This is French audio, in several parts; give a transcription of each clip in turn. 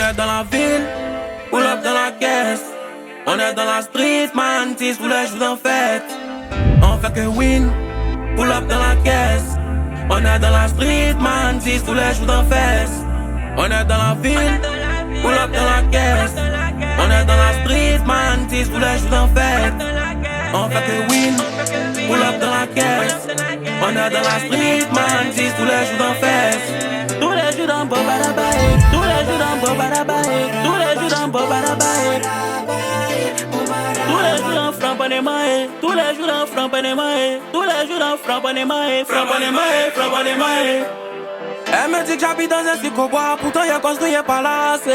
est dans la ville, pull up dans la caisse. On est dans la street, man, 6 tous les jours en fête. On fait que win, pull up dans la caisse. On est dans la street, man, 6 tous les jours en fête. On est dans la ville, pull up dans la caisse. On est dans la street, man, 6 tous les jours en fête. On fait que win, pull up dans la caisse. On est dans la street, man, 6 tous les jours en fête. Tous les jours dans Bobarabae, tous les jours dans Bobarabae, tous les jours dans Bobarabae. Tous les jours dans Frampanemae, tous les jours dans Frampanemae, tous les jours dans Frampanemae, Frampanemae, Frampanemae. Elle me dit que j'habite dans un psychobois, pourtant y'a construit un palace.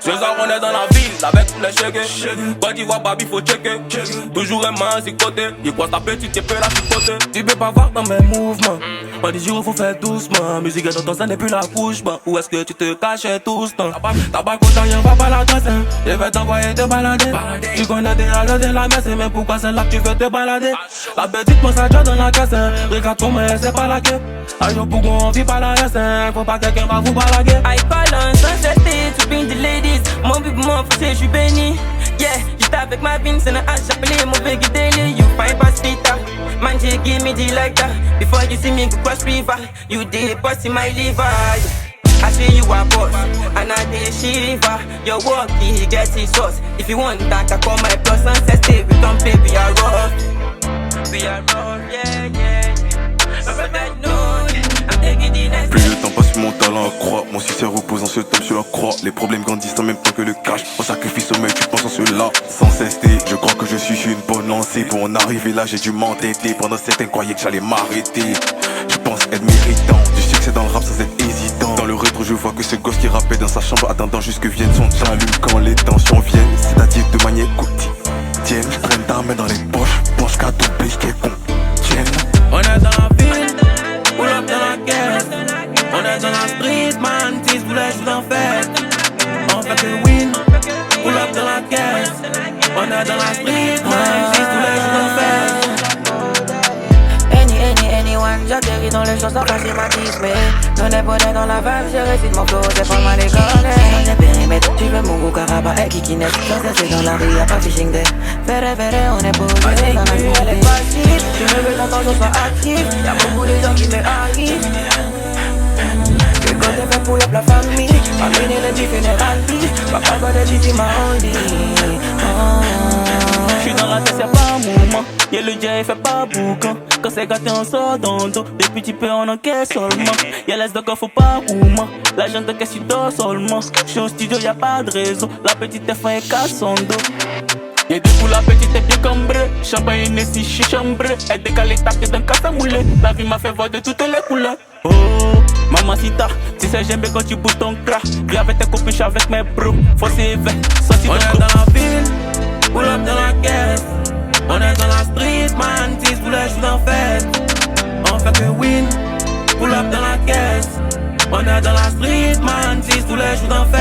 Ce soir on est dans la ville, avec tous les chèques. Quand tu vois Babi faut checker. Toujours un main à côté, il croise ta petite épée là sur côté. Tu peux pas voir dans mes mouvements. Pas des jours faut faire doucement. Musique est dans ton sein depuis la couche. Où est-ce que tu te cachais tout ce temps? T'as pas content, y'en va pas la trace. Je vais t'envoyer te balader. Tu connais déjà l'heure de la messe, mais pourquoi c'est là que tu veux te balader? La petite pense à Dieu dans la caisse. Regarde comment elle s'est pas la queue. Un jour pour qu'on vit pas la reste. Faut pas que quelqu'un va vous balaguer. I balance on the stage to bring the ladies. Mon bébé mon frère, je suis béni. Yeah, j'étais avec ma vie, c'est un H, j'appelais mon bébé daily. You find past Peter, man, you give me the like that. Before you see me go cross river, you did bust in my liver. I see you are boss, and I did shiver. Your work, he gets his sauce. If you want that, I call my plus ancestors. We don't play, we are rough. We are rough, yeah, yeah. But I know, I'm taking the next. Plus le temps passe, mon talent croît. Mon succès repose en ce top sur la croix. Les problèmes grandissent en même temps que le cash. On sacrifice sommeil, tu penses en cela. Sans cester, je crois que je suis sur une bonne lancée. Pour en arriver là, j'ai dû m'entêter. Pendant certains croyaient que j'allais m'arrêter. Je pense être méritant du succès dans le rap sans être hésitant. Dans le rétro, je vois que ce gosse qui rappait dans sa chambre, attendant juste que vienne son j'allume quand les tensions viennent. C'est-à-dire de manière quotidienne. Je traîne ta main dans les poches, poche cadeau, biche qu'elle contienne. On est dans la ville, pull up dans la caisse. On est dans la street, man, 6 tous les jours en fête. On fait que win, pull up dans la caisse. On est dans la street, man, 6 tous les jours en fête. Anyone, j'atterris dans le champ sans passer ma tismée. Non est bonnet dans la vague, je récite mon flow, c'est pas mal école. Dans les périmètres, tu veux mon goût caraba et kikinet. Sans cesser dans la rue, y'a pas fishing day. Ferré, on est posé dans la vie, elle est passive. Tu me veux longtemps, je sois actif. Y'a beaucoup de gens qui me haïssent. Que quand t'es fait pour la famille, amener le dit général, papa va le dit, ma only. J'suis dans la tête, y'a pas un mouvement. Y'a le dia, il fait pas boucan. Quand c'est gâté, on sort dans le dos. Depuis tu peux, on encaisse seulement. Y'a l'as de faut pas roulement. La gente de caisse, tu dors seulement. J'suis au studio, y'a pas de réseau. La petite F1 est casse son dos. Y'a des coups, la petite est bien cambrée. Champagne et si j'suis chambré. Elle décalée, tapée d'un casse à mouler. La vie m'a fait voir de toutes les couleurs. Oh, mamacita, tu sais j'aime bien quand tu bouges ton crack. Viens avec tes copines, j'suis avec mes bros. Faut s'élever, sorti de groupe. On est dans la ville, pull up dans la caisse. On est dans la street, man, 6 tous les jours en fête. On fait que win, pull up dans la caisse. On est dans la street, man, 6 tous les jours en fête.